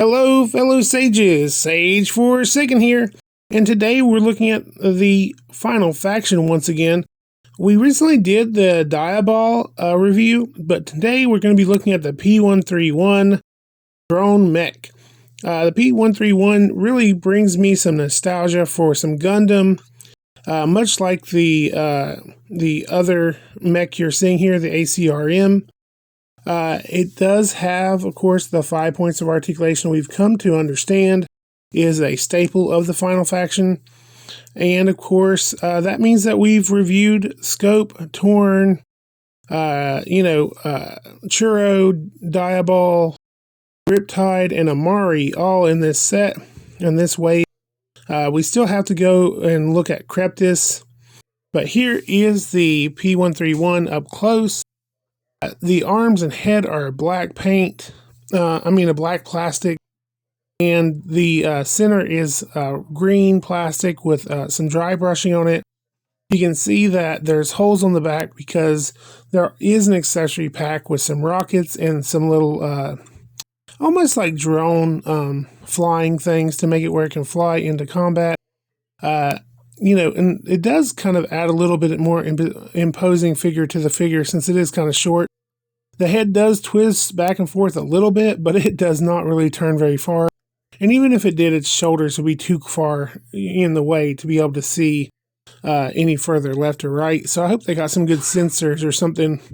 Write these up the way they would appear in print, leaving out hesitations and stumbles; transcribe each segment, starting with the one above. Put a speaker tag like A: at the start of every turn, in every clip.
A: Hello, fellow sages. Sage for a second here. And today we're looking at the final faction once again. We recently did the Diabol review, but today we're going to be looking at the P-131 drone mech. The P-131 really brings me some nostalgia for some Gundam, much like the other mech you're seeing here, the ACRM. It does have, of course, the 5 points of articulation we've come to understand is a staple of the final faction. And of course, that means that we've reviewed Scope, Torn, Churro, Diabol, Riptide, and Amari all in this set, in this wave. We still have to go and look at Kreptis, but here is the P-131 up close. The arms and head are black paint, a black plastic, and the center is green plastic with some dry brushing on it. You can see that there's holes on the back because there is an accessory pack with some rockets and some little, almost like drone flying things to make it where it can fly into combat. And it does kind of add a little bit more imposing figure to the figure since it is kind of short. The head does twist back and forth a little bit, but it does not really turn very far. And even if it did, its shoulders would be too far in the way to be able to see any further left or right. So I hope they got some good sensors or something to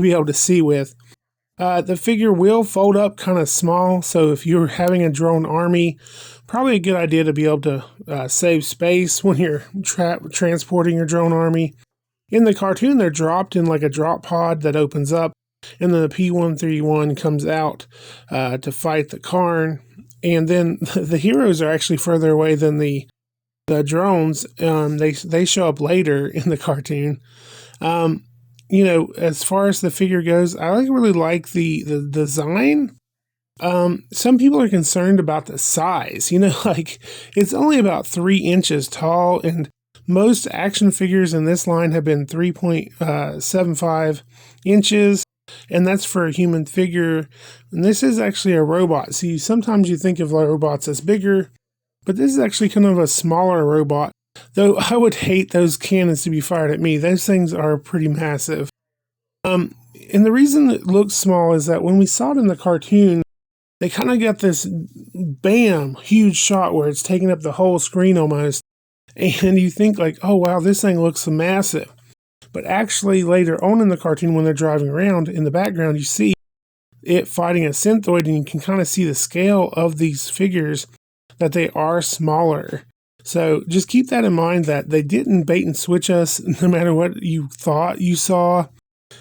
A: be able to see with. The figure will fold up kind of small, so if you're having a drone army, probably a good idea to be able to save space when you're transporting your drone army. In the cartoon, they're dropped in like a drop pod that opens up, and then the P-131 comes out to fight the Karn. And then the heroes are actually further away than the drones. They show up later in the cartoon. As far as the figure goes, I really like the design. Some people are concerned about the size. It's only about 3 inches tall, and most action figures in this line have been 3.75 inches. And that's for a human figure. And this is actually a robot. See, sometimes you think of robots as bigger, but this is actually kind of a smaller robot. Though I would hate those cannons to be fired at me. Those things are pretty massive. And the reason it looks small is that when we saw it in the cartoon, they kind of got this bam, huge shot where it's taking up the whole screen almost. And you think like, oh wow, this thing looks massive. But actually, later on in the cartoon, when they're driving around, in the background, you see it fighting a Synthoid, and you can kind of see the scale of these figures, that they are smaller. So just keep that in mind, that they didn't bait and switch us no matter what you thought you saw.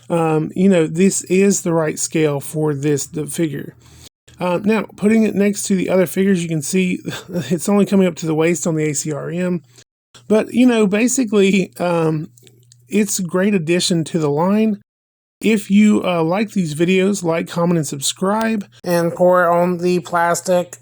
A: This is the right scale for the figure. Now, putting it next to the other figures, you can see it's only coming up to the waist on the ACRM. But, basically... it's a great addition to the line. If you like these videos, like, comment, and subscribe.
B: And pour on the plastic.